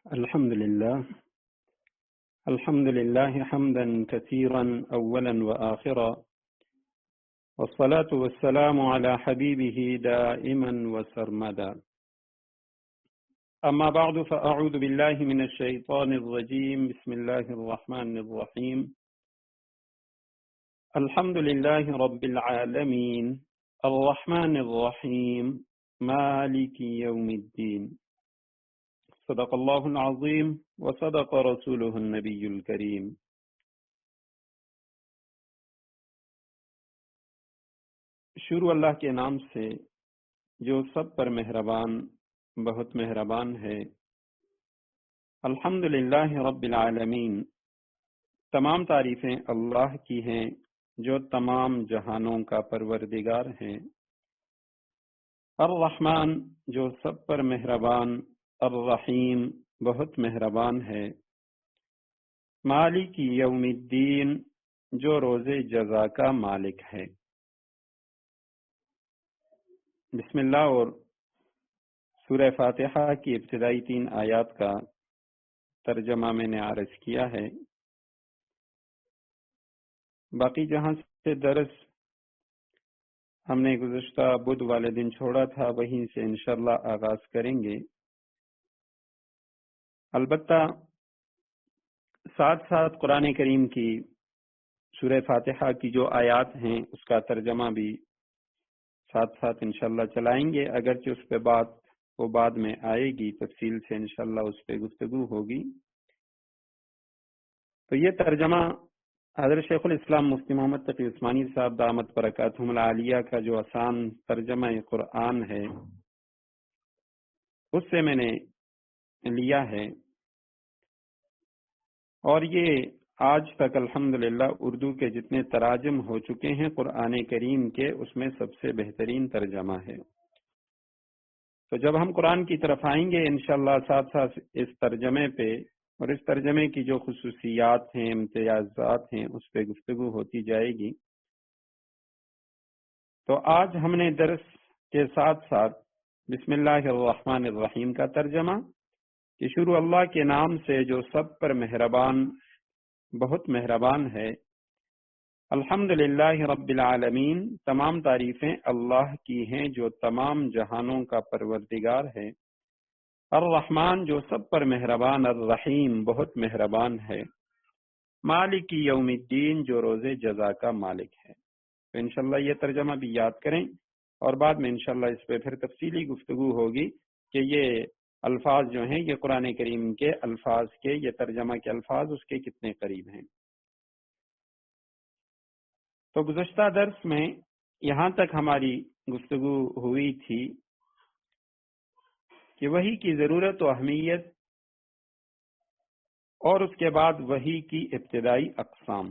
الحمد لله حمدا كثيرا أولا وآخرا، والصلاة والسلام على حبيبه دائما وسرمدا. أما بعد، فأعوذ بالله من الشيطان الرجيم. بسم الله الرحمن الرحيم. الحمد لله رب العالمين الرحمن الرحيم مالك يوم الدين. صدق اللہ العظیم وصدق رسولہ النبی الکریم. شروع اللہ کے نام سے جو سب پر مہربان بہت مہربان ہے. الحمدللہ رب العالمین، تمام تعریفیں اللہ کی ہیں جو تمام جہانوں کا پروردگار ہیں. الرحمن، جو سب پر مہربان، الرحیم، بہت مہربان ہے. مالک یوم الدین، جو روز جزا کا مالک ہے. بسم اللہ. اور سورہ فاتحہ کی ابتدائی 3 آیات کا ترجمہ میں نے عرض کیا ہے. باقی جہاں سے درس ہم نے گزشتہ بدھ والے دن چھوڑا تھا، وہیں سے انشاءاللہ آغاز کریں گے. البتہ ساتھ ساتھ قرآن کریم کی سورہ فاتحہ کی جو آیات ہیں اس کا ترجمہ بھی ساتھ ساتھ انشاءاللہ چلائیں گے، اگرچہ اس پہ بعد میں آئے گی، تفصیل سے انشاءاللہ اس پہ گفتگو ہوگی. تو یہ ترجمہ حضرت شیخ الاسلام مفتی محمد تقی عثمانی صاحب دامت برکاتہم العالیہ کا جو آسان ترجمہ قرآن ہے اس سے میں نے لیا ہے، اور یہ آج تک الحمدللہ اردو کے جتنے تراجم ہو چکے ہیں قرآن کریم کے، اس میں سب سے بہترین ترجمہ ہے. تو جب ہم قرآن کی طرف آئیں گے انشاءاللہ ساتھ ساتھ اس ترجمے پہ اور اس ترجمے کی جو خصوصیات ہیں، امتیازات ہیں، اس پہ گفتگو ہوتی جائے گی. تو آج ہم نے درس کے ساتھ ساتھ بسم اللہ الرحمن الرحیم کا ترجمہ، کہ شروع اللہ کے نام سے جو سب پر مہربان بہت مہربان ہے. الحمدللہ رب العالمین، تمام تعریفیں اللہ کی ہیں جو تمام جہانوں کا پروردگار ہے. الرحمن، جو سب پر مہربان، الرحیم، بہت مہربان ہے. مالک یوم الدین، جو روز جزا کا مالک ہے. تو انشاءاللہ یہ ترجمہ بھی یاد کریں، اور بعد میں انشاءاللہ اس پہ پھر تفصیلی گفتگو ہوگی کہ یہ الفاظ جو ہیں یہ قرآن کریم کے الفاظ کے، یہ ترجمہ کے الفاظ اس کے کتنے قریب ہیں. تو گزشتہ درس میں یہاں تک ہماری گفتگو ہوئی تھی کہ وحی کی ضرورت و اہمیت، اور اس کے بعد وحی کی ابتدائی اقسام.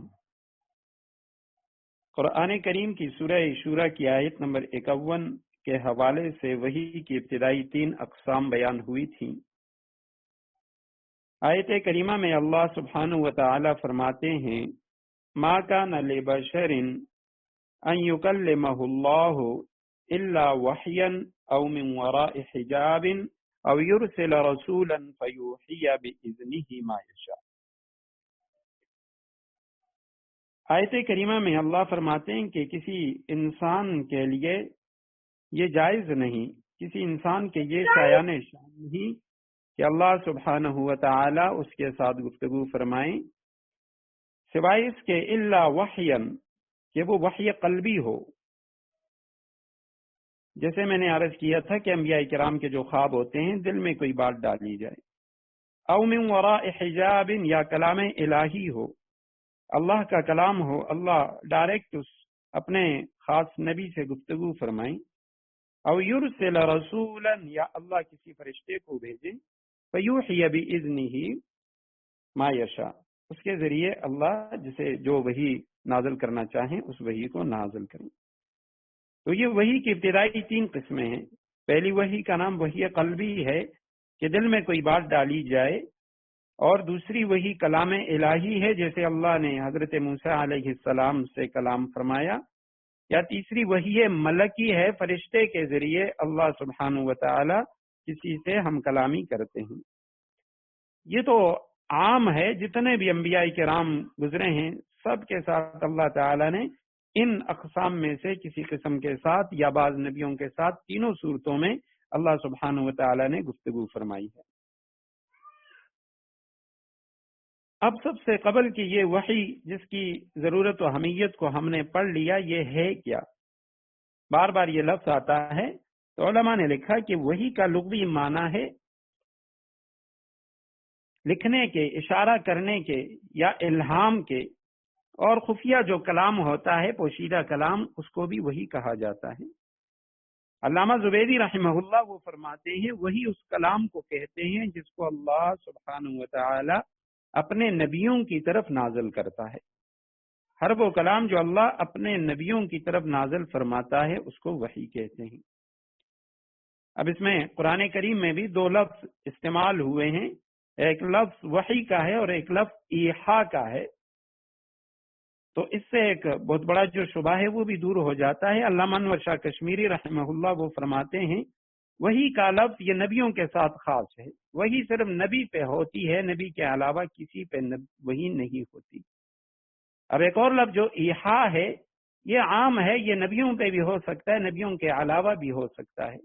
قرآن کریم کی سورہ شورى کی آیت نمبر 51 کے حوالے سے وحی کی ابتدائی 3 اقسام بیان ہوئی تھیں. آیت کریمہ میں اللہ سبحانہ وتعالی فرماتے ہیں: ما کان لبشر ان یکلمہ اللہ الا وحیا او من وراء حجاب او یرسل رسولا فیوحی باذنہ ما یشاء. آیت کریمہ میں اللہ فرماتے ہیں کہ کسی انسان کے لیے یہ جائز نہیں، کسی انسان کے یہ شایان شان نہیں کہ اللہ سبحانہ وتعالی اس کے ساتھ گفتگو فرمائیں، سوائے اس کے الا وحیا، کہ وہ وحی قلبی ہو. جیسے میں نے عرض کیا تھا کہ انبیاء کرام کے جو خواب ہوتے ہیں دل میں کوئی بات ڈالی جائے. او من وراء حجاب، یا کلام الہی ہو، اللہ کا کلام ہو، اللہ ڈائریکٹ اپنے خاص نبی سے گفتگو فرمائیں. او یرسل رسولا، یا اللہ کسی فرشتے کو بھیجیں، فیوحی باذنہ ما یشاء، اس کے ذریعے اللہ جسے جو وحی نازل کرنا چاہیں اس وحی کو نازل کریں. تو یہ وحی کی ابتدائی 3 قسمیں ہیں. پہلی وحی کا نام وحی قلبی ہے کہ دل میں کوئی بات ڈالی جائے، اور دوسری وحی کلام الہی ہے جیسے اللہ نے حضرت موسیٰ علیہ السلام سے کلام فرمایا، یا تیسری وحی ملکی ہے، فرشتے کے ذریعے اللہ سبحانہ وتعالی کسی سے ہم کلامی کرتے ہیں. یہ تو عام ہے، جتنے بھی انبیاء کرام گزرے ہیں سب کے ساتھ اللہ تعالی نے ان اقسام میں سے کسی قسم کے ساتھ یا بعض نبیوں کے ساتھ تینوں صورتوں میں اللہ سبحانہ و تعالی نے گفتگو فرمائی ہے۔ اب سب سے قبل کہ یہ وحی جس کی ضرورت و اہمیت کو ہم نے پڑھ لیا، یہ ہے کیا؟ بار بار یہ لفظ آتا ہے تو علماء نے لکھا کہ وحی کا لغوی معنی ہے لکھنے کے، اشارہ کرنے کے یا الہام کے، اور خفیہ جو کلام ہوتا ہے پوشیدہ کلام، اس کو بھی وحی کہا جاتا ہے۔ علامہ زبیدی رحمہ اللہ وہ فرماتے ہیں وہی اس کلام کو کہتے ہیں جس کو اللہ سبحانہ و تعالی اپنے نبیوں کی طرف نازل کرتا ہے۔ ہر وہ کلام جو اللہ اپنے نبیوں کی طرف نازل فرماتا ہے اس کو وحی کہتے ہیں۔ اب اس میں قرآن کریم میں بھی دو لفظ استعمال ہوئے ہیں، ایک لفظ وحی کا ہے اور ایک لفظ ایحاء کا ہے، تو اس سے ایک بہت بڑا جو شبہ ہے وہ بھی دور ہو جاتا ہے۔ علامہ انور شاہ کشمیری رحمہ اللہ وہ فرماتے ہیں وحی کا لفظ یہ نبیوں کے ساتھ خاص ہے، وحی صرف نبی پہ ہوتی ہے، نبی کے علاوہ کسی پہ وحی نہیں ہوتی۔ اب ایک اور لفظ جو ایحاء ہے یہ عام ہے، یہ نبیوں پہ بھی ہو سکتا ہے، نبیوں کے علاوہ بھی ہو سکتا ہے۔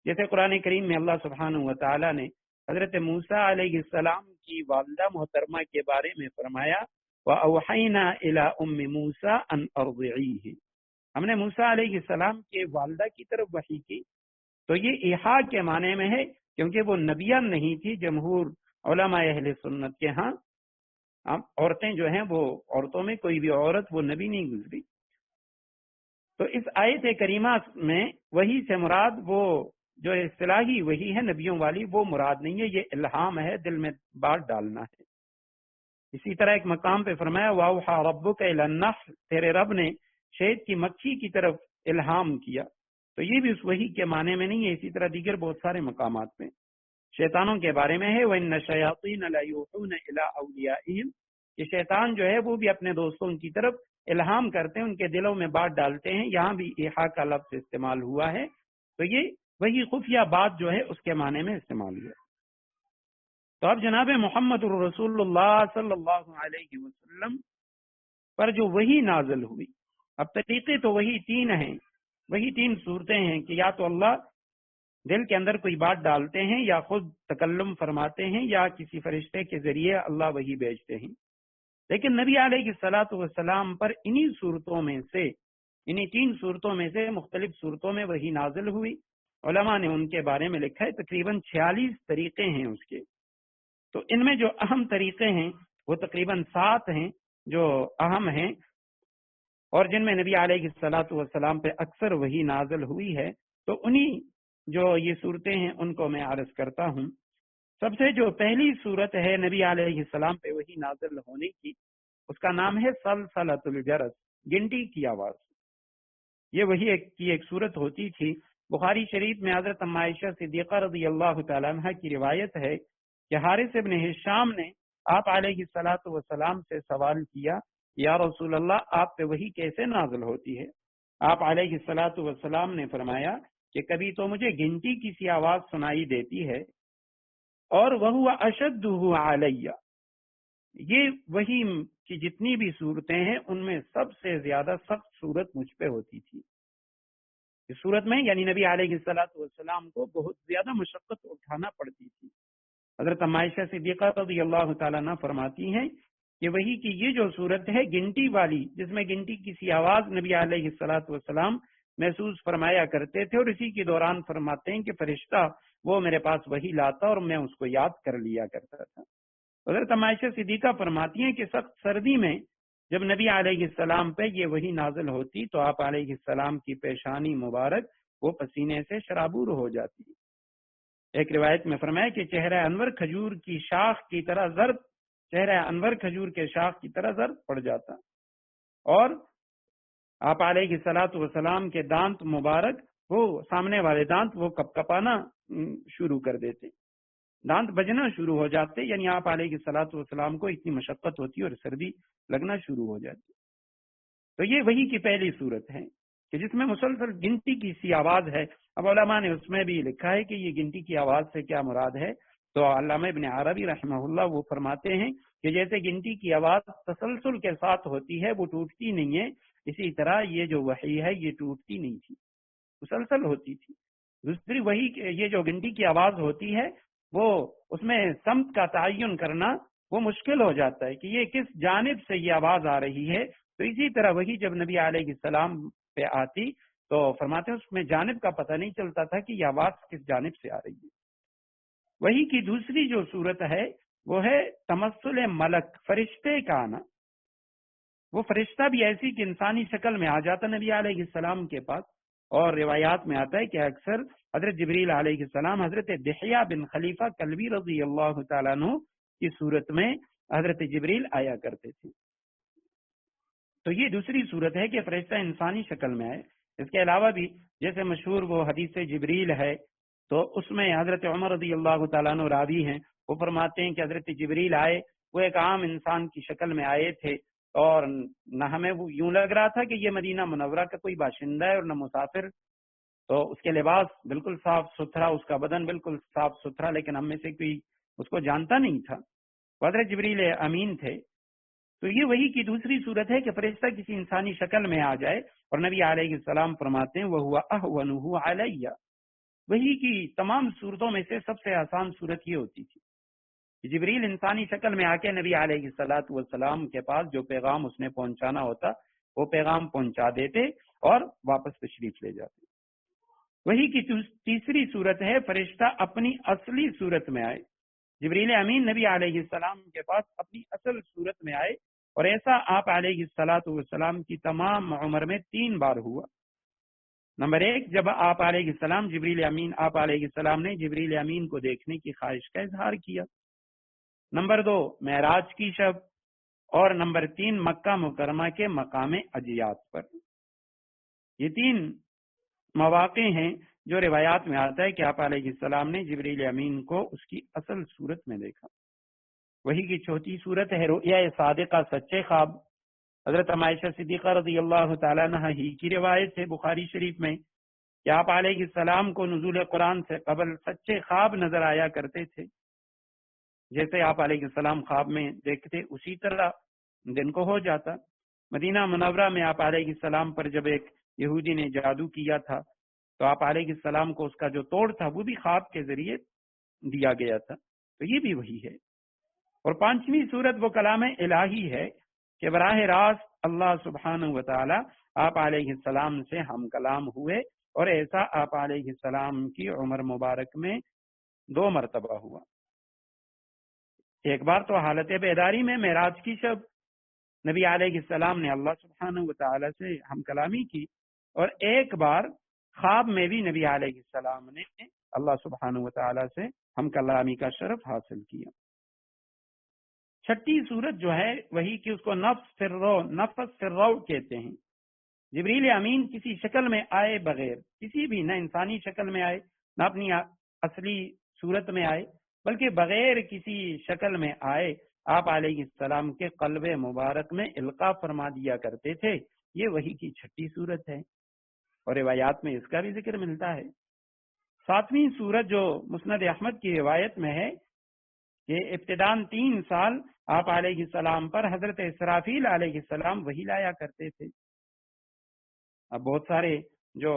جیسے قرآن کریم میں اللہ سبحانہ و تعالی نے حضرت موسیٰ علیہ السلام کی والدہ محترمہ کے بارے میں فرمایا وَأَوْحَيْنَا إِلَىٰ أُمِّ مُوسَىٰ أَنْ أَرْضِعِيهِ، ہم نے موسیٰ علیہ السلام کے والدہ کی طرف وحی کی، تو یہ ایحاء کے معنی میں ہے کیونکہ وہ نبیہ نہیں تھی۔ جمہور علماء اہل سنت کے ہاں عورتیں جو ہیں وہ عورتوں میں کوئی بھی عورت وہ نبی نہیں گزری، تو اس آیت کریمہ میں وحی سے مراد وہ جو اصطلاحی وحی ہے نبیوں والی وہ مراد نہیں ہے، یہ الہام ہے، دل میں بات ڈالنا ہے۔ اسی طرح ایک مقام پہ فرمایا وَأَوْحَىٰ رَبُّكَ إِلَى النَّحْلِ، تیرے رب نے شہد کی مکھی کی طرف الہام کیا، تو یہ بھی اس وحی کے معنی میں نہیں ہے۔ اسی طرح دیگر بہت سارے مقامات میں شیطانوں کے بارے میں ہے وَإِنَّ الشَّيَاطِينَ لَيُوحُونَ إِلَىٰ أَوْلِيَائِهِمْ، کہ شیطان جو ہے وہ بھی اپنے دوستوں کی طرف الہام کرتے ہیں، ان کے دلوں میں بات ڈالتے ہیں۔ یہاں بھی ایحاء کا لفظ استعمال ہوا ہے، تو یہ وہی خفیہ بات جو ہے اس کے معنی میں استعمال ہوا۔ تو اب جناب محمد الرسول اللہ صلی اللہ علیہ وسلم پر جو وحی نازل ہوئی، اب طریقے تو وہی تین ہیں، وہی تین صورتیں ہیں کہ یا تو اللہ دل کے اندر کوئی بات ڈالتے ہیں، یا خود تکلم فرماتے ہیں، یا کسی فرشتے کے ذریعے اللہ وحی بھیجتے ہیں۔ لیکن نبی علیہ الصلوۃ والسلام پر انہی صورتوں میں سے، انہی تین صورتوں میں سے مختلف صورتوں میں وحی نازل ہوئی۔ علماء نے ان کے بارے میں لکھا ہے تقریباً 46 طریقے ہیں اس کے، تو ان میں جو اہم طریقے ہیں وہ تقریباً 7 ہیں جو اہم ہیں، اور جن میں نبی علیہ الصلوۃ والسلام پہ اکثر وحی نازل ہوئی ہے، تو انہی جو یہ صورتیں ہیں ان کو میں عرض کرتا ہوں۔ سب سے جو پہلی صورت ہے نبی علیہ السلام پہ وحی نازل ہونے کی، اس کا نام ہے سلسلۃ الجرس، گھنٹی کی آواز۔ یہ وحی کی ایک صورت ہوتی تھی۔ بخاری شریف میں حضرت ام عائشہ صدیقہ رضی اللہ تعالیٰ عنہ کی روایت ہے کہ حارث ابن ہشام نے آپ علیہ الصلوۃ والسلام سے سوال کیا یا رسول اللہ آپ پہ وحی کیسے نازل ہوتی ہے؟ آپ علیہ الصلوۃ والسلام نے فرمایا کہ کبھی تو مجھے گھنٹی کی سی آواز سنائی دیتی ہے، اور وہ اشدہ علیہ، یہ وحی کی جتنی بھی صورتیں ہیں ان میں سب سے زیادہ سخت صورت مجھ پہ ہوتی تھی۔ اس صورت میں یعنی نبی علیہ الصلوۃ والسلام کو بہت زیادہ مشقت اٹھانا پڑتی تھی۔ حضرت عائشہ صدیقہ رضی اللہ تعالیٰ عنہ فرماتی ہیں کہ وحی کی یہ جو صورت ہے گھنٹی والی، جس میں گھنٹی کی سی آواز نبی علیہ الصلوۃ والسلام محسوس فرمایا کرتے تھے، اور اسی کے دوران فرماتے ہیں کہ فرشتہ وہ میرے پاس وحی لاتا اور میں اس کو یاد کر لیا کرتا تھا۔ حضرت عائشہ صدیقہ فرماتی ہیں کہ سخت سردی میں جب نبی علیہ السلام پہ یہ وحی نازل ہوتی تو آپ علیہ السلام کی پیشانی مبارک وہ پسینے سے شرابور ہو جاتی۔ ایک روایت میں فرمایا کہ چہرہ انور کھجور کی شاخ کی طرح زرد، چہرہ انور کھجور کے شاخ کی طرح زرد پڑ جاتا، اور آپ علیہ الصلوۃ والسلام کے دانت مبارک وہ سامنے والے دانت وہ کپکپانا شروع کر دیتے، دانت بجنا شروع ہو جاتے، یعنی آپ علیہ الصلوۃ والسلام کو اتنی مشقت ہوتی اور سردی لگنا شروع ہو جاتی۔ تو یہ وحی کی پہلی صورت ہے کہ جس میں مسلسل گھنٹی کی سی آواز ہے۔ اب علماء نے اس میں بھی لکھا ہے کہ یہ گھنٹی کی آواز سے کیا مراد ہے، تو علامہ ابن عربی رحمہ اللہ وہ فرماتے ہیں کہ جیسے گنٹی کی آواز تسلسل کے ساتھ ہوتی ہے، وہ ٹوٹتی نہیں ہے، اسی طرح یہ جو وحی ہے یہ ٹوٹتی نہیں تھی، مسلسل ہوتی تھی۔ دوسری وحی یہ جو گنٹی کی آواز ہوتی ہے وہ اس میں سمت کا تعین کرنا وہ مشکل ہو جاتا ہے کہ یہ کس جانب سے یہ آواز آ رہی ہے۔ تو اسی طرح وہی جب نبی علیہ السلام پہ آتی تو فرماتے ہیں اس میں جانب کا پتہ نہیں چلتا تھا کہ یہ آواز کس جانب سے آ رہی ہے۔ وہی کی دوسری جو صورت ہے وہ ہے تمثل ملک، فرشتے کا آنا۔ وہ فرشتہ بھی ایسی کہ انسانی شکل میں آ جاتا نبی علیہ السلام کے پاس، اور روایات میں آتا ہے کہ اکثر حضرت جبریل علیہ السلام حضرت دحیہ بن خلیفہ کلبی رضی اللہ تعالیٰ عنہ کی صورت میں حضرت جبریل آیا کرتے تھے۔ تو یہ دوسری صورت ہے کہ فرشتہ انسانی شکل میں آئے۔ اس کے علاوہ بھی جیسے مشہور وہ حدیث جبریل ہے، تو اس میں حضرت عمر رضی اللہ تعالیٰ عنہ راوی ہیں، وہ فرماتے ہیں کہ حضرت جبریل آئے، وہ ایک عام انسان کی شکل میں آئے تھے، اور نہ ہمیں وہ یوں لگ رہا تھا کہ یہ مدینہ منورہ کا کوئی باشندہ ہے اور نہ مسافر۔ تو اس کے لباس بالکل صاف ستھرا، اس کا بدن بالکل صاف ستھرا، لیکن ہم میں سے کوئی اس کو جانتا نہیں تھا، حضرت جبریل امین تھے۔ تو یہ وہی کی دوسری صورت ہے کہ فرشتہ کسی انسانی شکل میں آ جائے، اور نبی علیہ السلام فرماتے ہیں وَهُوَ أَهْوَنُهُ عَلَيَّ۔ وہی کی تمام صورتوں میں سے سب سے آسان صورت یہ ہوتی تھی کہ جبریل انسانی شکل میں آ کے نبی علیہ السلام کے پاس جو پیغام اس نے پہنچانا ہوتا وہ پیغام پہنچا دیتے اور واپس تشریف لے جاتے۔ وہی کی تیسری صورت ہے فرشتہ اپنی اصلی صورت میں آئے۔ جبریل امین نبی علیہ السلام کے پاس اپنی اصل صورت میں آئے، اور ایسا آپ علیہ السلام کی تمام عمر میں 3 بار ہوا۔ نمبر 1، جب آپ علیہ السلام آپ علیہ السلام نے جبریل امین کو دیکھنے کی خواہش کا اظہار کیا۔ نمبر 2، معراج کی شب، اور نمبر 3، مکہ مکرمہ کے مقام اجیات پر۔ یہ 3 مواقع ہیں جو روایات میں آتا ہے کہ آپ علیہ السلام نے جبریل امین کو اس کی اصل صورت میں دیکھا۔ وہی کی چوتھی صورت ہے رؤیا صادقہ، سچے خواب۔ حضرت عائشہ صدیقہ رضی اللہ تعالیٰ عنہ ہی کی روایت ہے بخاری شریف میں کہ آپ علیہ السلام کو نزول قرآن سے قبل سچے خواب نظر آیا کرتے تھے۔ جیسے آپ علیہ السلام خواب میں دیکھتے اسی طرح دن کو ہو جاتا۔ مدینہ منورہ میں آپ علیہ السلام پر جب ایک یہودی نے جادو کیا تھا تو آپ علیہ السلام کو اس کا جو توڑ تھا وہ بھی خواب کے ذریعے دیا گیا تھا۔ تو یہ بھی وہی ہے۔ اور 5ویں صورت وہ کلام الہی ہے کہ براہ راست اللہ سبحانہ و تعالی آپ علیہ السلام سے ہم کلام ہوئے، اور ایسا آپ علیہ السلام کی عمر مبارک میں 2 مرتبہ ہوا۔ ایک بار تو حالت بیداری میں معراج کی شب نبی علیہ السلام نے اللہ سبحانہ و تعالی سے ہم کلامی کی، اور ایک بار خواب میں بھی نبی علیہ السلام نے اللہ سبحانہ و تعالی سے ہم کلامی کا شرف حاصل کیا۔ 6ٹھی صورت جو ہے وہی کہ اس کو نفس سرو کہتے ہیں۔ جبریل امین کسی شکل میں آئے بغیر، کسی بھی، نہ انسانی شکل میں آئے نہ اپنی اصلی صورت میں آئے، بلکہ بغیر کسی شکل میں آئے آپ علیہ السلام کے قلب مبارک میں القاء فرما دیا کرتے تھے۔ یہ وہی کی 6ٹھی صورت ہے، اور روایات میں اس کا بھی ذکر ملتا ہے۔ 7ویں صورت جو مسند احمد کی روایت میں ہے کہ ابتداً 3 سال آپ علیہ السلام پر حضرت اسرافیل علیہ السلام وہی لایا کرتے تھے۔ اب بہت سارے جو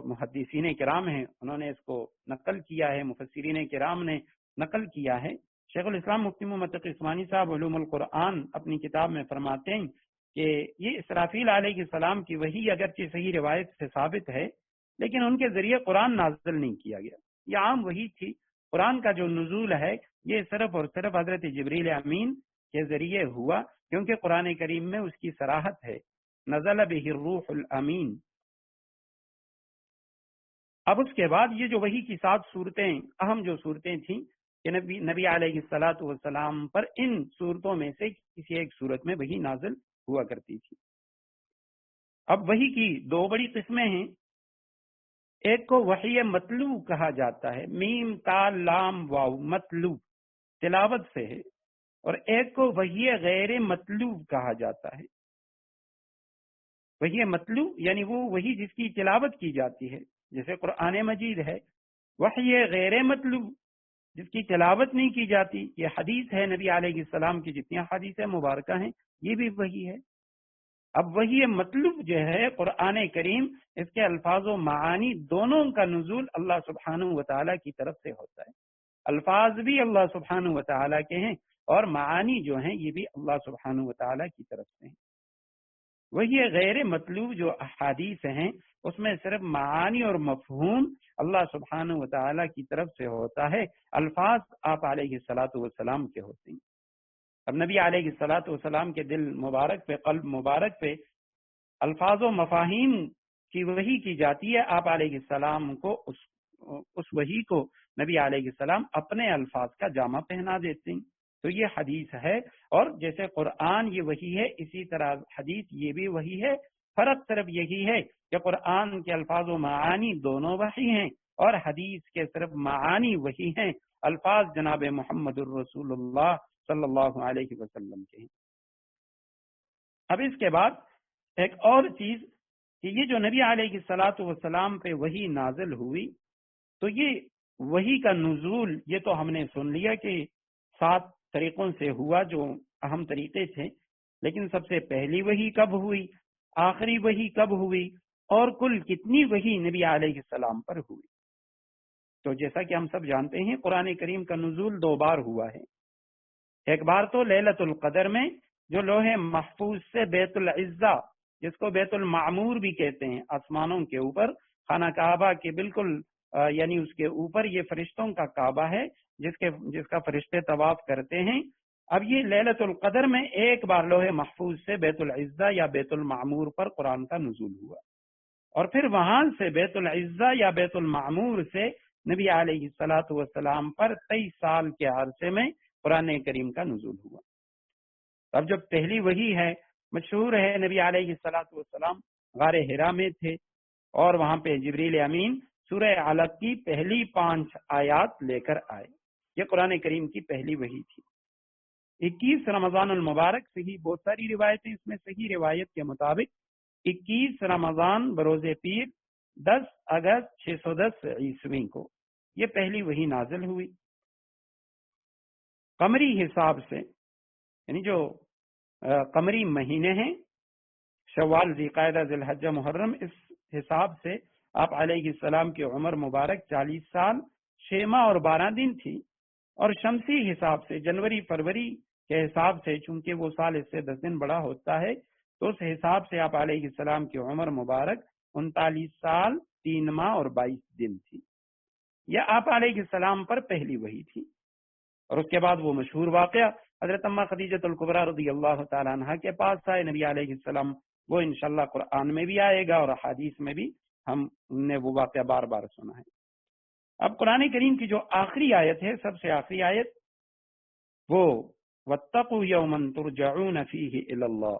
محدثین کرام ہیں انہوں نے اس کو نقل کیا ہے، مفسرین کرام نے نقل کیا ہے۔ شیخ الاسلام مفتی محمد تقی عثمانی صاحب علوم القرآن اپنی کتاب میں فرماتے ہیں کہ یہ اسرافیل علیہ السلام کی وحی اگرچہ صحیح روایت سے ثابت ہے، لیکن ان کے ذریعے قرآن نازل نہیں کیا گیا، یہ عام وحی تھی۔ قرآن کا جو نزول ہے یہ صرف اور صرف حضرت جبریل امین کے ذریعے ہوا، کیونکہ قرآن کریم میں اس کی صراحت ہے، نزل بہ الروح الامین۔ اب اس کے بعد یہ جو وحی کی 7 صورتیں، اہم جو صورتیں تھیں کہ نبی علیہ السلام پر ان صورتوں میں سے کسی ایک صورت میں وحی نازل ہوا کرتی تھی۔ اب وحی کی 2 بڑی قسمیں ہیں۔ ایک کو وحی مطلوع کہا جاتا ہے، میم تا لام واو، مطلوع تلاوت سے ہے، اور ایک کو وحی غیر مطلوع کہا جاتا ہے۔ وحی مطلوع یعنی وہ وحی جس کی تلاوت کی جاتی ہے، جیسے قرآن مجید ہے۔ وحی غیر مطلوع جس کی تلاوت نہیں کی جاتی. یہ حدیث ہے نبی علیہ السلام کی، جتنی حدیث مبارکہ ہیں یہ بھی وہی ہے. اب وہی مطلوب جو ہے قرآن کریم، اس کے الفاظ و معانی دونوں کا نزول اللہ سبحانہ و تعالیٰ کی طرف سے ہوتا ہے. الفاظ بھی اللہ سبحانہ و تعالیٰ کے ہیں اور معانی جو ہیں یہ بھی اللہ سبحانہ و تعالیٰ کی طرف سے ہیں. وہی غیر مطلوب جو احادیث ہیں اس میں صرف معانی اور مفہوم اللہ سبحانہ و تعالیٰ کی طرف سے ہوتا ہے، الفاظ آپ علیہ الصلاۃ والسلام کے ہوتے ہیں. اب نبی علیہ الصلاۃ والسلام کے دل مبارک پہ، قلب مبارک پہ الفاظ و مفاہیم کی وحی کی جاتی ہے. آپ علیہ السلام کو اس وحی کو نبی علیہ السلام اپنے الفاظ کا جامہ پہنا دیتے ہیں. تو یہ حدیث ہے، اور جیسے قرآن یہ وحی ہے اسی طرح حدیث یہ بھی وحی ہے. فرق صرف یہی ہے کہ قرآن کے الفاظ و معانی دونوں وحی ہیں اور حدیث کے صرف معانی وحی ہیں، الفاظ جناب محمد الرسول اللہ صلی اللہ علیہ وسلم کے ہیں. اب اس کے بعد ایک اور چیز کہ یہ جو نبی علیہ الصلاۃ والسلام پہ وحی نازل ہوئی، تو یہ وحی کا نزول یہ تو ہم نے سن لیا کہ 7 طریقوں سے ہوا جو اہم طریقے تھے، لیکن سب سے پہلی وحی کب ہوئی، آخری وحی کب ہوئی، اور کل کتنی وحی نبی علیہ السلام پر ہوئی. تو جیسا کہ ہم سب جانتے ہیں قرآن کریم کا نزول 2 بار ہوا ہے. ایک بار تو لیلۃ القدر میں جو لوح محفوظ سے بیت العزہ، جس کو بیت المعمور بھی کہتے ہیں، آسمانوں کے اوپر خانہ کعبہ کے بالکل یعنی اس کے اوپر یہ فرشتوں کا کعبہ ہے جس کا فرشتے طواف کرتے ہیں. اب یہ لیلۃ القدر میں ایک بار لوح محفوظ سے بیت العزہ یا بیت المعمور پر قرآن کا نزول ہوا، اور پھر وہاں سے بیت العزہ یا بیت المعمور سے نبی علیہ الصلاۃ والسلام پر 23 سال کے عرصے میں قرآن کریم کا نزول ہوا. اب جب پہلی وحی ہے، مشہور ہے نبی علیہ الصلاۃ والسلام غار حرا میں تھے اور وہاں پہ جبریل امین سورہ علق کی پہلی 5 آیات لے کر آئے. یہ قرآن کریم کی پہلی وحی تھی. 21 رمضان المبارک صحیح، بہت ساری روایتیں اس میں صحیح روایت کے مطابق 21 رمضان بروز پیر 10 اگست 610 عیسوی کو یہ پہلی وحی نازل ہوئی. قمری حساب سے، یعنی جو قمری مہینے ہیں شوال، ذی القعدہ، ذی الحجہ، محرم، اس حساب سے آپ علیہ السلام کی عمر مبارک 40 سال 6 ماہ اور 12 دن تھی. اور شمسی حساب سے جنوری فروری کے حساب سے، چونکہ وہ سال اس سے 10 دن بڑا ہوتا ہے، تو اس حساب سے آپ علیہ السلام کی عمر مبارک 39 سال 3 ماہ اور 22 دن تھی. یہ آپ علیہ السلام پر پہلی وحی تھی. اور اس کے بعد وہ مشہور واقعہ حضرت اماں خدیجۃ الکبریٰ رضی اللہ تعالیٰ عنہ کے پاس آئے نبی علیہ السلام، وہ انشاءاللہ قرآن میں بھی آئے گا اور حدیث میں بھی ہم نے وہ واقعہ بار بار سنا ہے. اب قرآن کریم کی جو آخری آیت ہے، سب سے آخری آیت، وہ وَاتَّقُوا يَوْمًا تُرْجَعُونَ فِيهِ إِلَى اللَّهِ،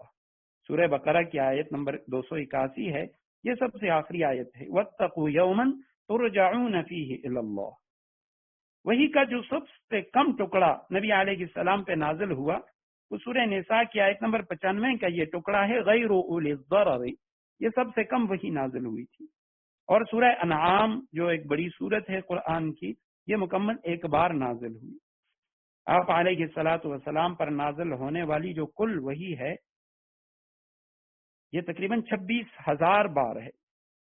سورہ بقرہ کی آیت نمبر 281 ہے. یہ سب سے آخری آیت ہے، وَاتَّقُوا يَوْمًا تُرْجَعُونَ فِيهِ إِلَى اللَّهِ. وہی کا جو سب سے کم ٹکڑا نبی علیہ السلام پہ نازل ہوا وہ سورہ نساء کی آیت نمبر 95 کا یہ ٹکڑا ہے، غیر اولی الضرر. یہ سب سے کم وہی نازل ہوئی تھی. اور سورہ انعام جو ایک بڑی سورت ہے قرآن کی، یہ مکمل ایک بار نازل ہوئی. آپ علیہ الصلاۃ والسلام پر نازل ہونے والی جو کل وحی ہے یہ تقریباً 26,000 بار ہے.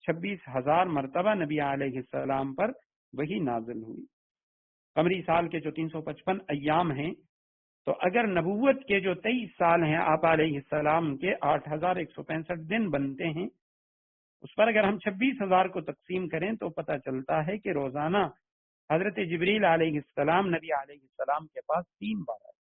26,000 مرتبہ نبی علیہ السلام پر وحی نازل ہوئی. قمری سال کے جو 355 ایام ہیں، تو اگر نبوت کے جو 23 سال ہیں آپ علیہ السلام کے 8,165 دن بنتے ہیں، اس پر اگر ہم 26,000 کو تقسیم کریں تو پتہ چلتا ہے کہ روزانہ حضرت جبریل علیہ السلام نبی علیہ السلام کے پاس 3 بار آئے.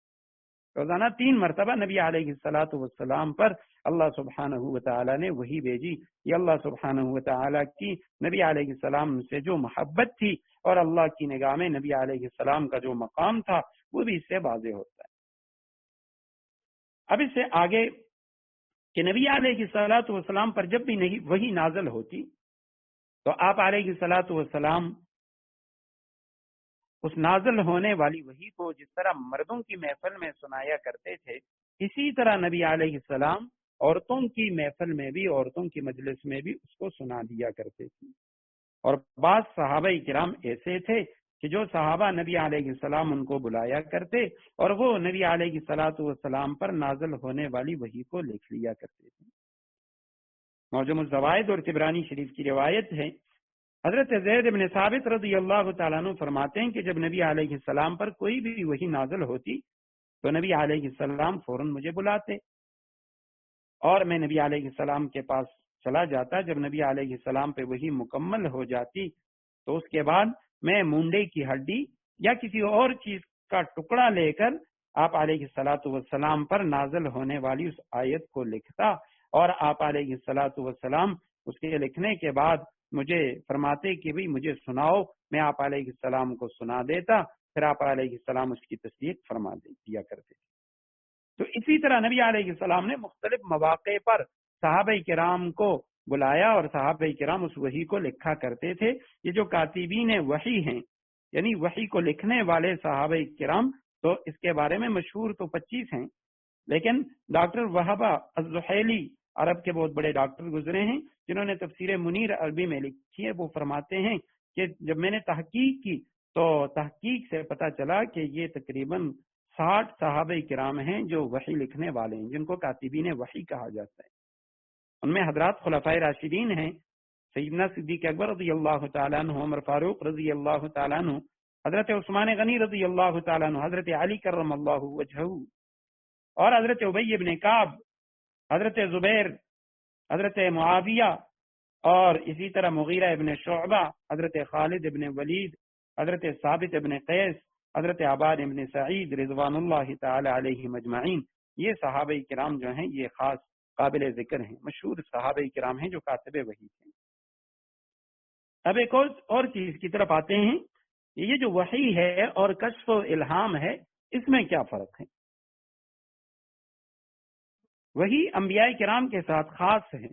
روزانہ 3 مرتبہ نبی علیہ الصلاۃ والسلام پر اللہ سبحانہ و تعالیٰ نے وحی بھیجی. یہ اللہ سبحانہ و تعالیٰ کی نبی علیہ السلام سے جو محبت تھی اور اللہ کی نگاہ میں نبی علیہ السلام کا جو مقام تھا وہ بھی اس سے واضح ہوتا ہے. اب اس سے آگے کہ نبی علیہ الصلاۃ والسلام پر جب بھی نہیں وحی نازل ہوتی تو آپ علیہ الصلاۃ والسلام اس نازل ہونے والی وحی کو جس طرح مردوں کی محفل میں سنایا کرتے تھے، اسی طرح نبی علیہ السلام عورتوں کی محفل میں بھی، عورتوں کی مجلس میں بھی اس کو سنا دیا کرتے تھے. اور بعض صحابہ کرام ایسے تھے کہ جو صحابہ نبی علیہ السلام ان کو بلایا کرتے اور وہ نبی علیہ السلام پر نازل ہونے والی وحی کو لکھ لیا کرتے تھے۔ معجم الزوائد اور طبرانی شریف کی روایت ہے، حضرت زید بن ثابت رضی اللہ تعالیٰ عنہ فرماتے ہیں کہ جب نبی علیہ السلام پر کوئی بھی وحی نازل ہوتی تو نبی علیہ السلام فوراً مجھے بلاتے اور میں نبی علیہ السلام کے پاس چلا جاتا۔ جب نبی علیہ السلام پہ وحی مکمل ہو جاتی تو اس کے بعد میں مونڈے کی ہڈی یا کسی اور چیز کا ٹکڑا لے کر آپ علیہ السلام پر نازل ہونے والی اس آیت کو لکھتا اور آپ علیہ السلام اس کے لکھنے کے بعد مجھے فرماتے کہ بھئی مجھے سناؤ، میں آپ علیہ السلام کو سنا دیتا، پھر آپ علیہ السلام اس کی تصدیق فرما دیا کرتے۔ تو اسی طرح نبی علیہ السلام نے مختلف مواقع پر صحابہ کرام کو بلایا اور صحابہ کرام اس وحی کو لکھا کرتے تھے۔ یہ جو کاتبین وحی ہیں یعنی وحی کو لکھنے والے صحابہ کرام، تو اس کے بارے میں مشہور تو 25 ہیں، لیکن ڈاکٹر وہبہ الزحیلی عرب کے بہت بڑے ڈاکٹر گزرے ہیں جنہوں نے تفسیر منیر عربی میں لکھی ہے، وہ فرماتے ہیں کہ جب میں نے تحقیق کی تو تحقیق سے پتہ چلا کہ یہ تقریباً 60 صحابہ کرام ہیں جو وحی لکھنے والے ہیں، جن کو کاتبین وحی کہا جاتا ہے۔ ان میں حضرات خلفائے راشدین ہیں، سیدنا صدیق اکبر رضی اللہ تعالیٰ عنہ، عمر فاروق رضی اللہ تعالیٰ عنہ، حضرت عثمان غنی رضی اللہ تعالیٰ عنہ، حضرت علی کرم اللہ وجہہ، اور حضرت ابی بن کعب، حضرت زبیر، حضرت معاویہ، اور اسی طرح مغیرہ ابن شعبہ، حضرت خالد ابن ولید، حضرت ثابت ابن قیس، حضرت عباد ابن سعید رضوان اللہ تعالی علیہم اجمعین۔ یہ صحابہ کرام جو ہیں یہ خاص قابل ذکر ہیں، مشہور صحابہ کرام ہیں جو کاتب وحی تھے۔ اب ایک اور چیز کی طرف آتے ہیں، یہ جو وحی ہے اور کشف و الہام ہے، اس میں کیا فرق ہے؟ وحی انبیاء کرام کے ساتھ خاص ہے۔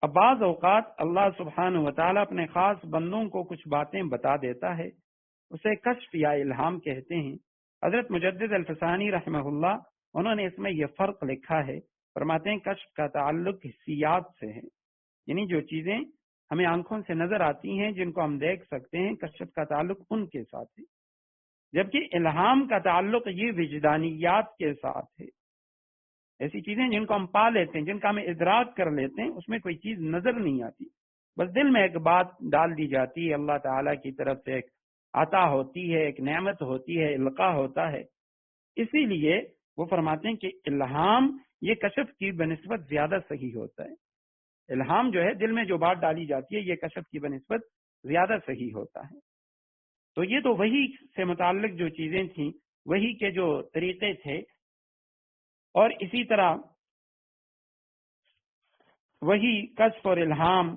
اب بعض اوقات اللہ سبحانہ و تعالیٰ اپنے خاص بندوں کو کچھ باتیں بتا دیتا ہے، اسے کشف یا الہام کہتے ہیں۔ حضرت مجدد الفسانی رحمہ اللہ، انہوں نے اس میں یہ فرق لکھا ہے، فرماتے ہیں کشف کا تعلق حسیات سے ہے، یعنی جو چیزیں ہمیں آنکھوں سے نظر آتی ہیں جن کو ہم دیکھ سکتے ہیں، کشف کا تعلق ان کے ساتھ ہے، جبکہ الہام کا تعلق یہ وجدانیات کے ساتھ ہے، ایسی چیزیں جن کو ہم پا لیتے ہیں، جن کا ہم ادراک کر لیتے ہیں، اس میں کوئی چیز نظر نہیں آتی، بس دل میں ایک بات ڈال دی جاتی ہے، اللہ تعالیٰ کی طرف سے ایک عطا ہوتی ہے، ایک نعمت ہوتی ہے، القاء ہوتا ہے۔ اسی لیے وہ فرماتے ہیں کہ الہام یہ کشف کی بنسبت زیادہ صحیح ہوتا ہے۔ الہام جو ہے دل میں جو بات ڈالی جاتی ہے، یہ کشف کی بنسبت زیادہ صحیح ہوتا ہے۔ تو یہ تو وحی سے متعلق جو چیزیں تھیں، وحی کے جو طریقے تھے، اور اسی طرح وحی، کشف اور الہام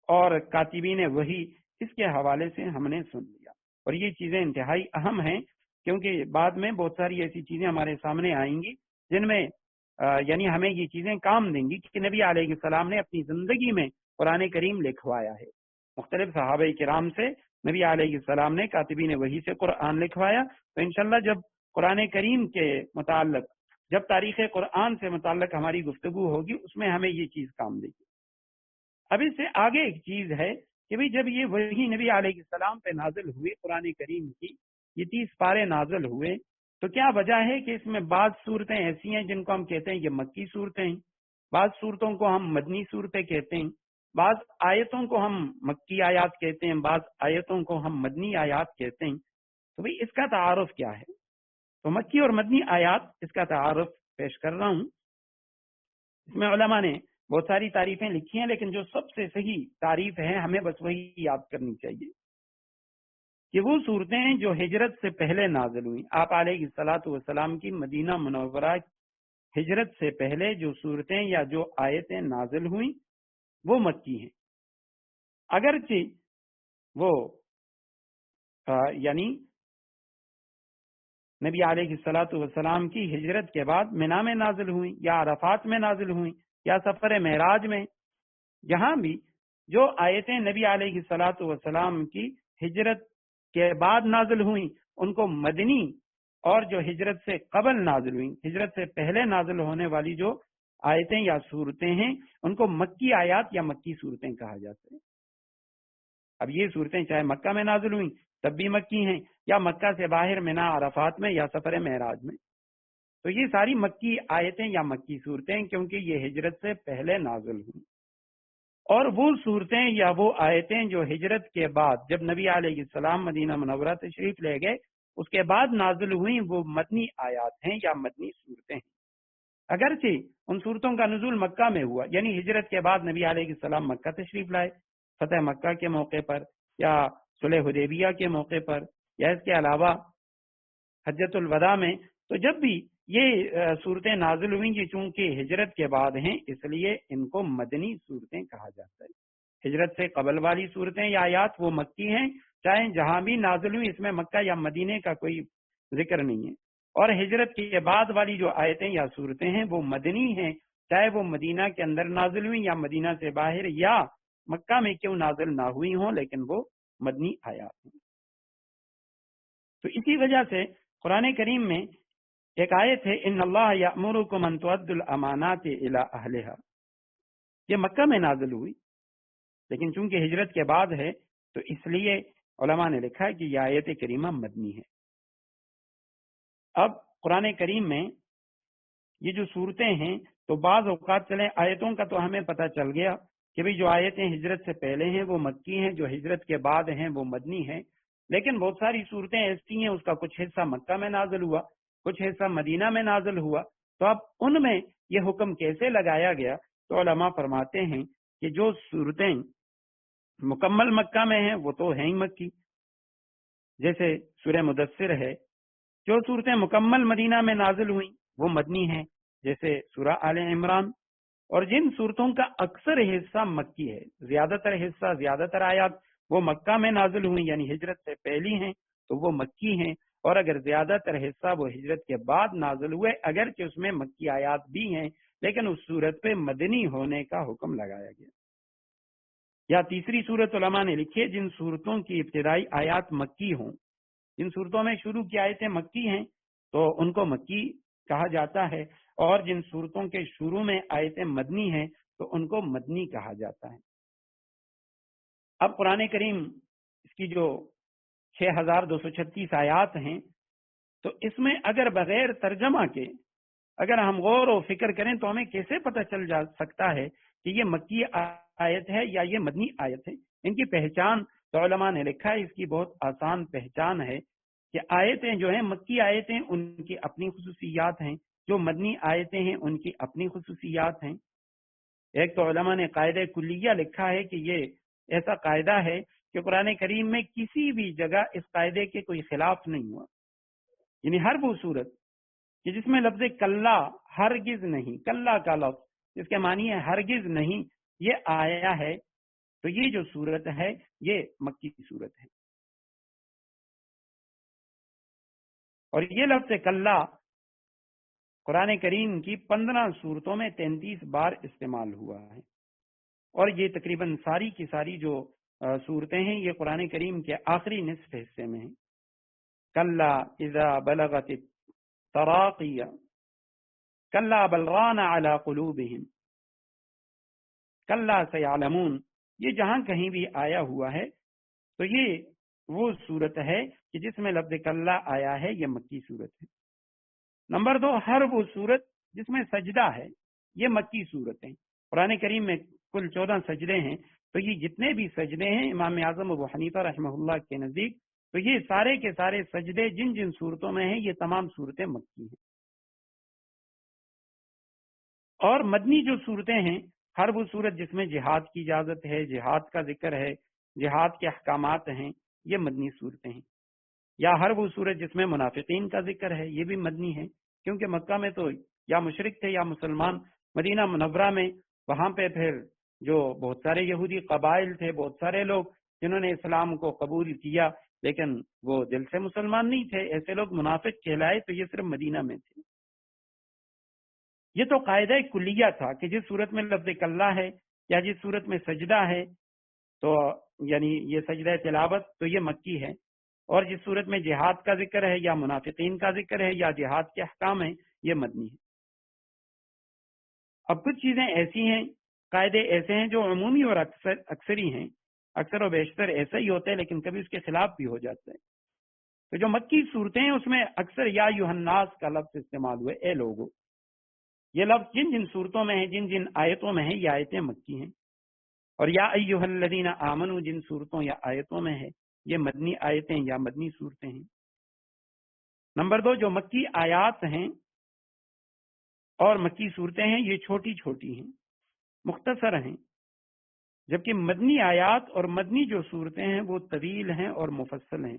اور کاتبین وحی، اس کے حوالے سے ہم نے سن لیا، اور یہ چیزیں انتہائی اہم ہیں کیونکہ بعد میں بہت ساری ایسی چیزیں ہمارے سامنے آئیں گی جن میں یعنی ہمیں یہ چیزیں کام دیں گی کہ نبی علیہ السلام نے اپنی زندگی میں قرآن کریم لکھوایا ہے۔ مختلف صحابہ کرام سے نبی علیہ السلام نے کاتبین وحی سے قرآن لکھوایا، تو انشاءاللہ جب قرآن کریم کے متعلق، جب تاریخ قرآن سے متعلق ہماری گفتگو ہوگی، اس میں ہمیں یہ چیز کام دے گی۔ اب اس سے آگے ایک چیز ہے کہ بھئی جب یہ وحی نبی علیہ السلام پہ نازل ہوئی، قرآن کریم کی یہ 30 پارے نازل ہوئے، تو کیا وجہ ہے کہ اس میں بعض صورتیں ایسی ہیں جن کو ہم کہتے ہیں یہ مکی صورتیں ہیں، بعض صورتوں کو ہم مدنی صورتیں کہتے ہیں، بعض آیتوں کو ہم مکی آیات کہتے ہیں، بعض آیتوں کو ہم مدنی آیات کہتے ہیں۔ تو بھئی اس کا تعارف کیا ہے؟ تو مکی اور مدنی آیات، اس کا تعارف پیش کر رہا ہوں۔ اس میں علماء نے بہت ساری تعریفیں لکھی ہیں، لیکن جو سب سے صحیح تعریف ہے ہمیں بس وہی یاد کرنی چاہیے کہ وہ صورتیں جو ہجرت سے پہلے نازل ہوئیں، آپ علیہ الصلاۃ والسلام کی مدینہ منورہ ہجرت سے پہلے جو صورتیں یا جو آیتیں نازل ہوئیں وہ مکی ہیں، اگرچہ وہ یعنی نبی علیہ الصلاۃ والسلام کی ہجرت کے بعد منا میں نازل ہوئیں یا عرفات میں نازل ہوئیں یا سفر معراج میں، جہاں بھی جو آیتیں نبی علیہ الصلاۃ والسلام کی ہجرت کے بعد نازل ہوئیں ان کو مدنی، اور جو ہجرت سے قبل نازل ہوئیں، ہجرت سے پہلے نازل ہونے والی جو آیتیں یا صورتیں ہیں ان کو مکی آیات یا مکی صورتیں کہا جاتا ہے۔ اب یہ صورتیں چاہے مکہ میں نازل ہوئی تب بھی مکی ہیں، یا مکہ سے باہر منا عرفات میں یا سفر معراج میں، تو یہ ساری مکی آیتیں یا مکی صورتیں کیونکہ یہ ہجرت سے پہلے نازل ہوئی۔ اور وہ صورتیں یا وہ آیتیں جو ہجرت کے بعد جب نبی علیہ السلام مدینہ منورہ تشریف لے گئے اس کے بعد نازل ہوئی، وہ مدنی آیات ہیں یا مدنی صورتیں ہیں۔ اگرچہ ان صورتوں کا نزول مکہ میں ہوا، یعنی ہجرت کے بعد نبی علیہ السلام مکہ تشریف لائے فتح مکہ کے موقع پر یا صلح حدیبیہ کے موقع پر یا اس کے علاوہ حجۃ الوداع میں، تو جب بھی یہ صورتیں نازل ہوئیں یہ چونکہ ہجرت کے بعد ہیں اس لیے ان کو مدنی صورتیں کہا جاتا ہے۔ ہجرت سے قبل والی صورتیں یا آیات وہ مکی ہیں، چاہے جہاں بھی نازل ہوئی اس میں مکہ یا مدینے کا کوئی ذکر نہیں ہے، اور ہجرت کے بعد والی جو آیتیں یا صورتیں ہیں وہ مدنی ہیں، چاہے وہ مدینہ کے اندر نازل ہوئی یا مدینہ سے باہر یا مکہ میں کیوں نازل نہ ہوئی ہوں، لیکن وہ مدنی آیات ہیں۔ تو اسی وجہ سے قرآن کریم میں ایک آیت ہے ان اللہ یأمرکم ان تؤدوا الامانات الی اہلہا، یہ مکہ میں نازل ہوئی لیکن چونکہ ہجرت کے بعد ہے تو اس لیے علماء نے لکھا کہ یہ آیت کریمہ مدنی ہے۔ اب قرآن کریم میں یہ جو صورتیں ہیں تو بعض اوقات چلیں آیتوں کا تو ہمیں پتہ چل گیا کہ بھئی جو آیتیں ہجرت سے پہلے ہیں وہ مکی ہیں، جو ہجرت کے بعد ہیں وہ مدنی ہیں، لیکن بہت ساری صورتیں ایسی ہیں اس کا کچھ حصہ مکہ میں نازل ہوا، کچھ حصہ مدینہ میں نازل ہوا، تو اب ان میں یہ حکم کیسے لگایا گیا؟ تو علماء فرماتے ہیں کہ جو صورتیں مکمل مکہ میں ہیں وہ تو ہیں ہی مکی، جیسے سورہ مدثر ہے۔ جو صورتیں مکمل مدینہ میں نازل ہوئیں وہ مدنی ہیں، جیسے سورہ آل عمران۔ اور جن صورتوں کا اکثر حصہ مکی ہے، زیادہ تر حصہ زیادہ تر آیات وہ مکہ میں نازل ہوئی یعنی ہجرت سے پہلی ہیں تو وہ مکی ہیں، اور اگر زیادہ تر حصہ وہ ہجرت کے بعد نازل ہوئے اگرچہ اس میں مکی آیات بھی ہیں لیکن اس صورت پہ مدنی ہونے کا حکم لگایا گیا۔ یا تیسری صورت علماء نے لکھی ہے جن صورتوں کی ابتدائی آیات مکی ہوں، جن صورتوں میں شروع کی آیتیں مکی ہیں تو ان کو مکی کہا جاتا ہے، اور جن صورتوں کے شروع میں آیتیں مدنی ہیں تو ان کو مدنی کہا جاتا ہے۔ اب قرآن کریم اس کی جو 6236 آیات ہیں تو اس میں اگر بغیر ترجمہ کے اگر ہم غور و فکر کریں تو ہمیں کیسے پتہ چل جا سکتا ہے کہ یہ مکی آیت ہے یا یہ مدنی آیت ہے؟ ان کی پہچان تو علماء نے لکھا ہے، اس کی بہت آسان پہچان ہے کہ آیتیں جو ہیں مکی آیتیں ان کی اپنی خصوصیات ہیں، جو مدنی آیتیں ہیں ان کی اپنی خصوصیات ہیں۔ ایک تو علماء نے قاعدہ کلیہ لکھا ہے کہ یہ ایسا قاعدہ ہے کہ قرآن کریم میں کسی بھی جگہ اس قاعدے کے کوئی خلاف نہیں ہوا، یعنی ہر وہ صورت کہ جس میں لفظ کلا ہرگز نہیں، کلا کا لفظ جس کے معنی ہے ہرگز نہیں یہ آیا ہے تو یہ جو صورت ہے یہ مکی کی صورت ہے۔ اور یہ لفظ کلا قرآن کریم کی 15 صورتوں میں 33 بار استعمال ہوا ہے، اور یہ تقریباً ساری کی ساری جو صورتیں ہیں یہ قرآن کریم کے آخری نصف حصے میں ہیں۔ کلا اذا بلغت التراقی کلا بل ران علی قلوبہم کلا سیعلمون، یہ جہاں کہیں بھی آیا ہوا ہے تو یہ وہ صورت ہے کہ جس میں لفظ کلا آیا ہے، یہ مکی صورت ہے۔ نمبر 2، ہر وہ صورت جس میں سجدہ ہے یہ مکی صورت ہے۔ قرآن کریم میں کل 14 سجدے ہیں، تو یہ جتنے بھی سجدے ہیں امام اعظم ابو حنیفہ رحمہ اللہ کے نزدیک تو یہ سارے کے سارے سجدے جن جن صورتوں میں ہیں یہ تمام صورتیں مکی ہیں۔ اور مدنی جو صورتیں ہیں، ہر وہ صورت جس میں جہاد کی اجازت ہے، جہاد کا ذکر ہے، جہاد کے احکامات ہیں، یہ مدنی صورتیں ہیں۔ یا ہر وہ صورت جس میں منافقین کا ذکر ہے، یہ بھی مدنی ہے، کیونکہ مکہ میں تو یا مشرک تھے یا مسلمان، مدینہ منورہ میں وہاں پہ پھر جو بہت سارے یہودی قبائل تھے، بہت سارے لوگ جنہوں نے اسلام کو قبول کیا لیکن وہ دل سے مسلمان نہیں تھے، ایسے لوگ منافق کہلائے، تو یہ صرف مدینہ میں تھے۔ یہ تو قاعدہ کلیہ تھا کہ جس صورت میں لفظ کلا ہے یا جس صورت میں سجدہ ہے تو یعنی یہ سجدہ تلاوت تو یہ مکی ہے، اور جس صورت میں جہاد کا ذکر ہے یا منافقین کا ذکر ہے یا جہاد کے احکام ہیں یہ مدنی ہے۔ اب کچھ چیزیں ایسی ہیں، قاعدے ایسے ہیں جو عمومی اور اکثری ہیں، اکثر و بیشتر ایسا ہی ہوتا ہے، لیکن کبھی اس کے خلاف بھی ہو جاتا ہے۔ تو جو مکی صورتیں ہیں اس میں اکثر یا ایھا الناس کا لفظ استعمال ہوا ہے، اے لوگو۔ یہ لفظ جن جن صورتوں میں ہے، جن جن آیتوں میں ہے، یہ آیتیں مکی ہیں، اور یا ایھا الذین آمنوا جن صورتوں یا آیتوں میں ہے، یہ مدنی آیتیں یا مدنی صورتیں ہیں۔ نمبر 2، جو مکی آیات ہیں اور مکی صورتیں ہیں یہ چھوٹی چھوٹی ہیں، مختصر ہیں، جبکہ مدنی آیات اور مدنی جو صورتیں ہیں وہ طویل ہیں اور مفصل ہیں،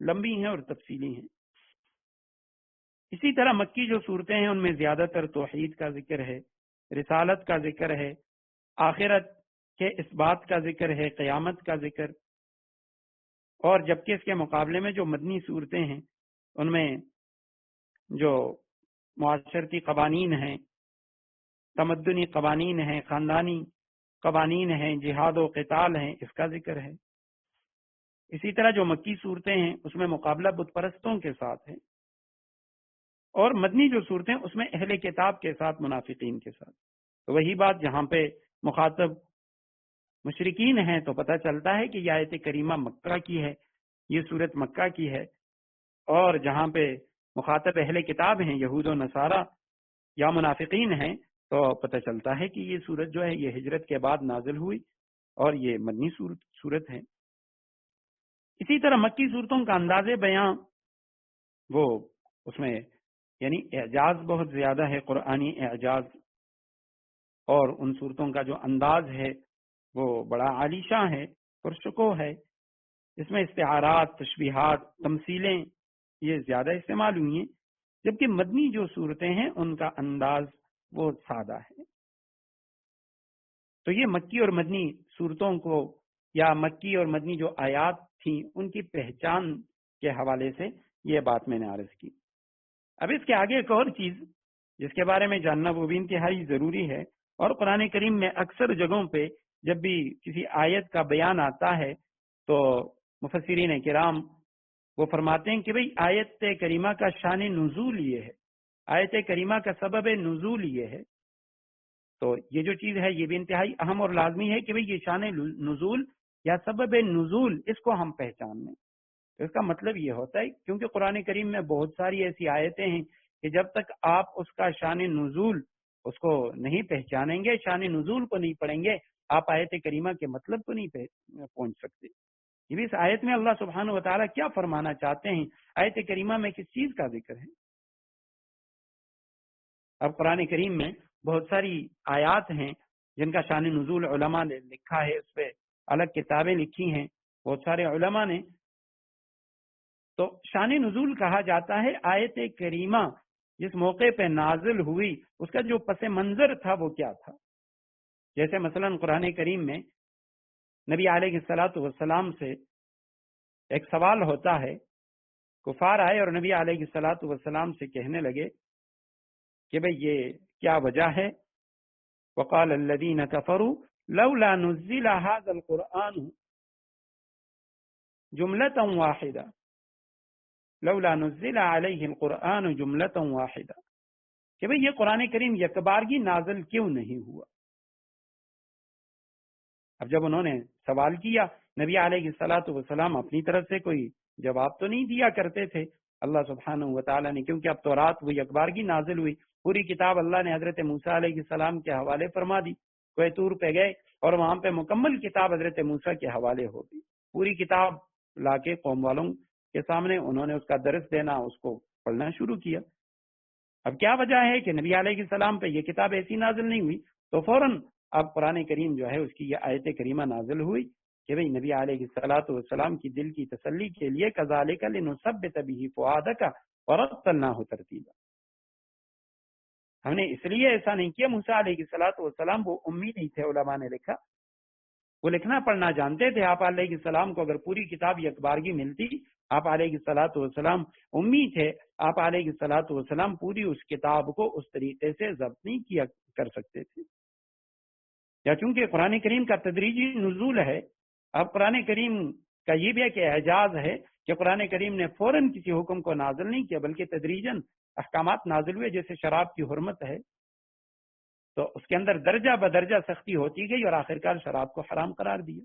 لمبی ہیں اور تفصیلی ہیں۔ اسی طرح مکی جو صورتیں ہیں ان میں زیادہ تر توحید کا ذکر ہے، رسالت کا ذکر ہے، آخرت کے اس بات کا ذکر ہے، قیامت کا ذکر، اور جبکہ اس کے مقابلے میں جو مدنی صورتیں ہیں ان میں جو معاشرتی قوانین ہیں، تمدنی قوانین ہیں، خاندانی قوانین ہیں، جہاد و قتال ہیں، اس کا ذکر ہے۔ اسی طرح جو مکی صورتیں ہیں اس میں مقابلہ بت پرستوں کے ساتھ ہے، اور مدنی جو صورتیں اس میں اہل کتاب کے ساتھ، منافقین کے ساتھ۔ تو وہی بات جہاں پہ مخاطب مشرکین ہیں تو پتہ چلتا ہے کہ یہ آیت کریمہ مکہ کی ہے، یہ صورت مکہ کی ہے، اور جہاں پہ مخاطب اہل کتاب ہیں، یہود و نصارہ یا منافقین ہیں، تو پتہ چلتا ہے کہ یہ صورت جو ہے یہ ہجرت کے بعد نازل ہوئی اور یہ مدنی صورت ہے۔ اسی طرح مکی صورتوں کا انداز بیاں وہ اس میں یعنی اعجاز بہت زیادہ ہے، قرآنی اعجاز، اور ان صورتوں کا جو انداز ہے وہ بڑا عالیشاں ہے، پرشکوہ ہے۔ اس میں استعارات، تشبیہات، تمثیلیں یہ زیادہ استعمال ہوئی ہیں، جبکہ مدنی جو صورتیں ہیں ان کا انداز وہ سادہ ہے۔ تو یہ مکی اور مدنی صورتوں کو یا مکی اور مدنی جو آیات تھیں ان کی پہچان کے حوالے سے یہ بات میں نے عرض کی۔ اب اس کے آگے ایک اور چیز جس کے بارے میں جاننا وہ بھی انتہائی ضروری ہے، اور قرآن کریم میں اکثر جگہوں پہ جب بھی کسی آیت کا بیان آتا ہے تو مفسرین کرام وہ فرماتے ہیں کہ بھئی آیت کریمہ کا شان نزول یہ ہے، آیت کریمہ کا سبب نزول یہ ہے۔ تو یہ جو چیز ہے یہ بھی انتہائی اہم اور لازمی ہے کہ بھئی یہ شان نزول یا سبب نزول اس کو ہم پہچان لیں۔ اس کا مطلب یہ ہوتا ہے کیونکہ قرآن کریم میں بہت ساری ایسی آیتیں ہیں کہ جب تک آپ اس کا شان نزول اس کو نہیں پہچانیں گے، شان نزول کو نہیں پڑھیں گے، آپ آیت کریمہ کے مطلب کو نہیں پہنچ سکتے۔ یہ بھی اس آیت میں اللہ سبحانہ و تعالیٰ کیا فرمانا چاہتے ہیں، آیت کریمہ میں کس چیز کا ذکر ہے۔ اب قرآن کریم میں بہت ساری آیات ہیں جن کا شان نزول علماء نے لکھا ہے، اس پہ الگ کتابیں لکھی ہیں بہت سارے علماء نے۔ تو شان نزول کہا جاتا ہے آیت کریمہ جس موقع پہ نازل ہوئی اس کا جو پس منظر تھا وہ کیا تھا۔ جیسے مثلا قرآن کریم میں نبی علیہ الصلاۃ والسلام سے ایک سوال ہوتا ہے، کفار آئے اور نبی علیہ الصلاۃ والسلام سے کہنے لگے کہ بھئی یہ کیا وجہ ہے، وقال الذین کفروا لولا نزل هذا القرآن جملۃ واحدہ لولا نزل علیہ القرآن جملۃ واحدہ، کہ بھئی یہ قرآن کریم یکبارگی نازل کیوں نہیں ہوا۔ اب جب انہوں نے سوال کیا، نبی علیہ الصلاۃ والسلام اپنی طرف سے کوئی جواب تو نہیں دیا کرتے تھے، اللہ سبحانہ و تعالیٰ نے، کیونکہ اب تورات وہ یکبارگی نازل ہوئی، پوری کتاب اللہ نے حضرت موسیٰ علیہ السلام کے حوالے فرما دی، کوہ طور پہ گئے اور وہاں پہ مکمل کتاب حضرت موسیٰ کے حوالے ہو گئی، پوری کتاب لا کے قوم والوں کے سامنے انہوں نے اس کا درس دینا، اس کو پڑھنا شروع کیا۔ اب کیا وجہ ہے کہ نبی علیہ السلام پہ یہ کتاب ایسی نازل نہیں ہوئی، تو فوراً اب قرآن کریم جو ہے اس کی یہ آیت کریمہ نازل ہوئی کہ بھئی نبی علیہ الصلاۃ والسلام کی دل کی تسلی کے لیے کذالک لنثبت بہ فؤادک ورتلناہ ترتیلا، ہم نے اس لیے ایسا نہیں کیا۔ موسیٰ علیہ الصلاۃ والسلام وہ امی نہیں تھے، علماء نے لکھا وہ لکھنا پڑھنا جانتے تھے، آپ علیہ السلام کو اگر پوری کتاب یکبارگی ملتی، آپ علیہ الصلاۃ والسلام امی تھے، آپ علیہ الصلاۃ والسلام پوری اس کتاب کو اس طریقے سے ضبط نہیں کیا کر سکتے تھے، یا چونکہ قرآن کریم کا تدریجی نزول ہے۔ اب قرآن کریم کا یہ بھی ایک اعجاز ہے کہ قرآن کریم نے فوراً کسی حکم کو نازل نہیں کیا، بلکہ تدریجاً احکامات نازل ہوئے، جیسے شراب کی حرمت ہے تو اس کے اندر درجہ بدرجہ سختی ہوتی گئی اور آخرکار شراب کو حرام قرار دیا۔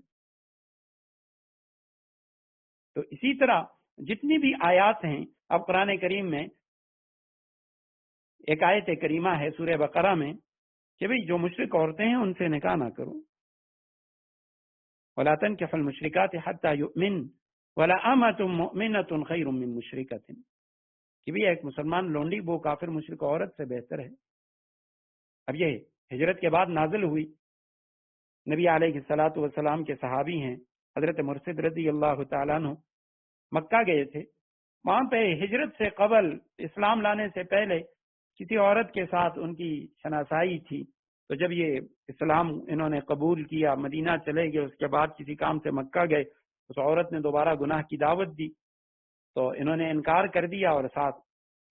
تو اسی طرح جتنی بھی آیات ہیں، اب قرآن کریم میں ایک آیت کریمہ ہے سورہ بقرہ میں کہ بھئی جو مشرک عورتیں ہیں ان سے نکاح نہ کرو، وَلَا تَنْكِحُوا الْمُشْرِكَاتِ حَتَّى يُؤْمِنْ وَلَأَمَةٌ مُؤْمِنَةٌ خَيْرٌ مِّن مُشْرِكَةٍ، کہ بھی ایک مسلمان لونڈی وہ کافر مشرک عورت سے بہتر ہے۔ اب یہ ہجرت کے بعد نازل ہوئی، نبی علیہ الصلوۃ والسلام کے صحابی ہیں حضرت مرشد رضی اللہ تعالیٰ عنہ، مکہ گئے تھے، وہاں پہ ہجرت سے قبل اسلام لانے سے پہلے کسی عورت کے ساتھ ان کی شناسائی تھی، تو جب یہ اسلام انہوں نے قبول کیا، مدینہ چلے گئے، اس کے بعد کسی کام سے مکہ گئے، اس عورت نے دوبارہ گناہ کی دعوت دی تو انہوں نے انکار کر دیا، اور ساتھ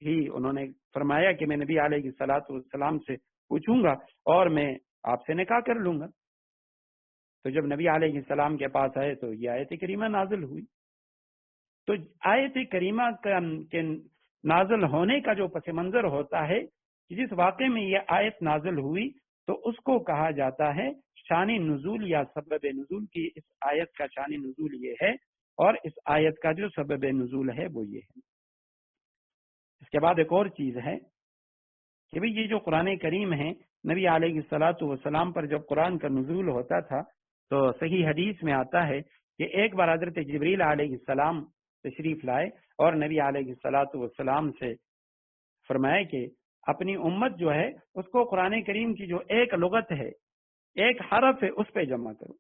ہی انہوں نے فرمایا کہ میں نبی علیہ الصلوۃ والسلام سے پوچھوں گا اور میں آپ سے نکاح کر لوں گا۔ تو جب نبی علیہ السلام کے پاس آئے تو یہ آیت کریمہ نازل ہوئی۔ تو آیت کریمہ کے نازل ہونے کا جو پس منظر ہوتا ہے، جس واقعے میں یہ آیت نازل ہوئی تو اس کو کہا جاتا ہے شان نزول یا سبب نزول کی۔ اس آیت کا شان نزول یہ ہے، اور اس آیت کا جو سبب نزول ہے وہ یہ ہے۔ اس کے بعد ایک اور چیز ہے کہ بھئی یہ جو قرآن کریم ہے، نبی علیہ الصلوۃ والسلام پر جب قرآن کا نزول ہوتا تھا تو صحیح حدیث میں آتا ہے کہ ایک بار حضرت جبریل علیہ السلام تشریف لائے اور نبی علیہ الصلوۃ والسلام سے فرمائے کہ اپنی امت جو ہے اس کو قرآن کریم کی جو ایک لغت ہے، ایک حرف ہے، اس پہ جمع کرو،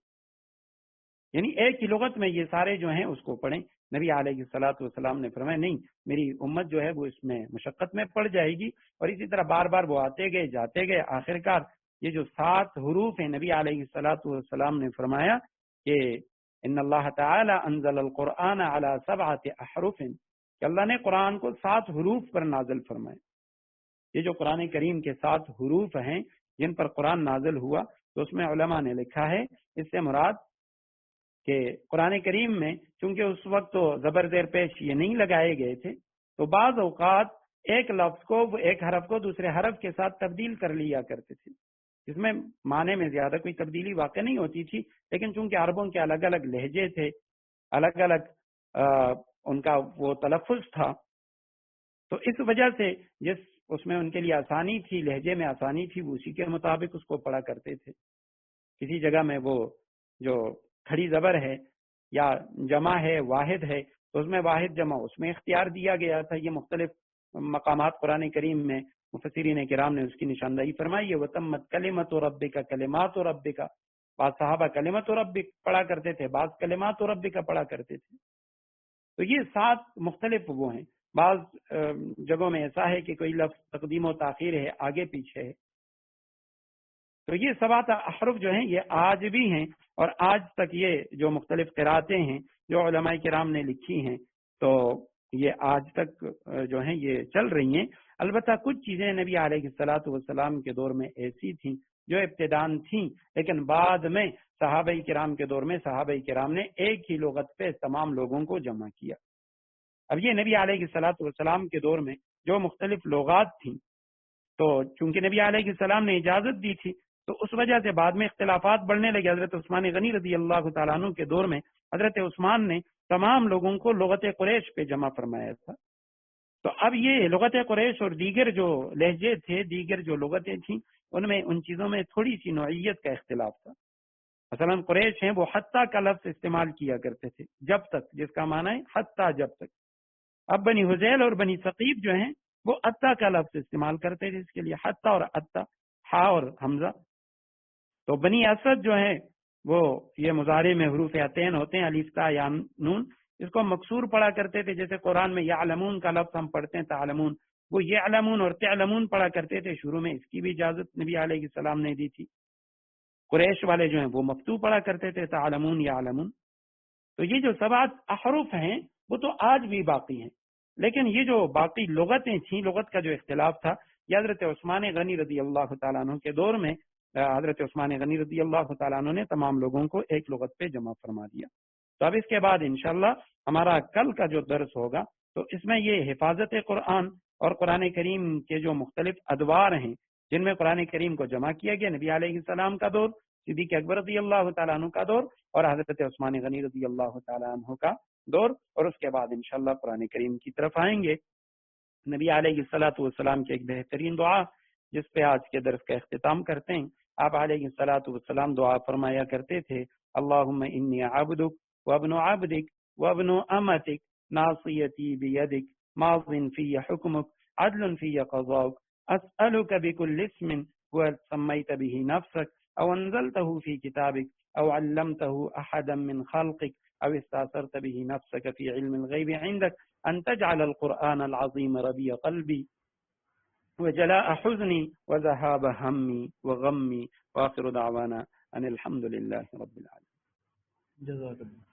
یعنی ایک ہی لغت میں یہ سارے جو ہیں اس کو پڑھیں۔ نبی علیہ الصلوۃ والسلام نے فرمایا نہیں، میری امت جو ہے وہ اس میں مشقت میں پڑ جائے گی، اور اسی طرح بار بار وہ آتے گئے جاتے گئے، آخرکار یہ جو 7 حروف ہیں، نبی علیہ الصلوۃ والسلام نے فرمایا کہ ان اللہ تعالی انزل القرآن علی 7 احرف، کہ اللہ نے قرآن کو 7 حروف پر نازل فرمایا۔ یہ جو قرآن کریم کے 7 حروف ہیں جن پر قرآن نازل ہوا، تو اس میں علماء نے لکھا ہے اس سے مراد کہ قرآن کریم میں چونکہ اس وقت تو زبر زیر پیش یہ نہیں لگائے گئے تھے، تو بعض اوقات ایک لفظ کو، ایک حرف کو دوسرے حرف کے ساتھ تبدیل کر لیا کرتے تھے۔ اس میں معنی میں زیادہ کوئی تبدیلی واقع نہیں ہوتی تھی، لیکن چونکہ عربوں کے الگ الگ لہجے تھے، الگ الگ ان کا وہ تلفظ تھا، تو اس وجہ سے جس اس میں ان کے لیے آسانی تھی، لہجے میں آسانی تھی، وہ اسی کے مطابق اس کو پڑھا کرتے تھے۔ کسی جگہ میں وہ جو کھڑی زبر ہے یا جمع ہے، واحد ہے، تو اس میں واحد جمع اس میں اختیار دیا گیا تھا۔ یہ مختلف مقامات قرآن کریم میں مفسرین کرام نے اس کی نشاندہی فرمائی ہے۔ وَتَمَّتْ كَلِمَةُ رَبِّكَ كَلِمَاتُ رَبِّكَ، بعض صحابہ کلمۃ ربک پڑھا کرتے تھے، بعض کلمات ربک پڑھا کرتے تھے۔ تو یہ 7 مختلف وہ ہیں۔ بعض جگہوں میں ایسا ہے کہ کوئی لفظ تقدیم و تاخیر ہے، آگے پیچھے ہے۔ تو یہ 7 احرف جو ہیں یہ آج بھی ہیں، اور آج تک یہ جو مختلف قراتیں ہیں جو علماء کرام نے لکھی ہیں، تو یہ آج تک جو ہیں یہ چل رہی ہیں۔ البتہ کچھ چیزیں نبی علیہ الصلوۃ والسلام کے دور میں ایسی تھیں جو ابتدان تھیں، لیکن بعد میں صحابہ کرام کے دور میں صحابہ کرام نے ایک ہی لغت پہ تمام لوگوں کو جمع کیا۔ اب یہ نبی علیہ الصلوۃ والسلام کے دور میں جو مختلف لغات تھیں، تو چونکہ نبی علیہ السلام نے اجازت دی تھی تو اس وجہ سے بعد میں اختلافات بڑھنے لگے۔ حضرت عثمان غنی رضی اللہ تعالیٰ عنہ کے دور میں حضرت عثمان نے تمام لوگوں کو لغت قریش پہ جمع فرمایا تھا۔ تو اب یہ لغت قریش اور دیگر جو لہجے تھے، دیگر جو لغتیں تھیں، ان میں ان چیزوں میں تھوڑی سی نوعیت کا اختلاف تھا۔ مثلا قریش ہیں وہ حتیٰ کا لفظ استعمال کیا کرتے تھے، جب تک، جس کا معنی ہے حتیٰ، جب تک۔ اب بنی حذیل اور بنی ثقیف جو ہیں وہ حتیٰ کا لفظ استعمال کرتے تھے، اس کے لیے حتیٰ اور حتیٰ، ہا اور حمزہ۔ تو بنی اسد جو ہیں وہ یہ مضارع میں حروف عتین ہوتے ہیں، الف تا یا نون، اس کو مکسور پڑھا کرتے تھے۔ جیسے قرآن میں یعلمون کا لفظ ہم پڑھتے ہیں تعلمون، وہ یعلمون اور تعلمون پڑھا کرتے تھے۔ شروع میں اس کی بھی اجازت نبی علیہ السلام نے دی تھی۔ قریش والے جو ہیں وہ مفتوح پڑھا کرتے تھے تعلمون یعلمون۔ تو یہ جو 7 احرف ہیں وہ تو آج بھی باقی ہیں، لیکن یہ جو باقی لغتیں تھیں، لغت کا جو اختلاف تھا، یہ حضرت عثمان غنی رضی اللہ تعالیٰ عنہ کے دور میں حضرت عثمان غنی رضی اللہ تعالیٰ عنہ نے تمام لوگوں کو ایک لغت پہ جمع فرما دیا۔ تو اب اس کے بعد انشاءاللہ ہمارا کل کا جو درس ہوگا تو اس میں یہ حفاظت قرآن اور قرآن کریم کے جو مختلف ادوار ہیں جن میں قرآن کریم کو جمع کیا گیا، نبی علیہ السلام کا دور، صدیق اکبر رضی اللہ تعالیٰ عنہ کا دور اور حضرت عثمان غنی رضی اللہ تعالیٰ عنہ کا دور، اور اس کے بعد انشاءاللہ قرآن کریم کی طرف آئیں گے۔ نبی علیہ الصلوۃ والسلام کی ایک بہترین دعا جس پہ آج کے درس کا اختتام کرتے ہیں، آپ علیہ الصلوۃ والسلام دعا فرمایا کرتے تھے، اللہم انی عبدک وابن عبدک وابن امتک ناصیتی بیدک ماض فی حکمک عدل فی قضاؤک اسألک بکل اسم هو سمیت به نفسک او انزلته فی کتابک او علمته احدا من خلقک او استاثرت به نفسك في علم الغيب عندك ان تجعل القرآن العظيم ربيع قلبي وجلاء حزني وذهاب همي وغمي، واخر دعوانا ان الحمد لله رب العالمين۔ جزاک اللہ۔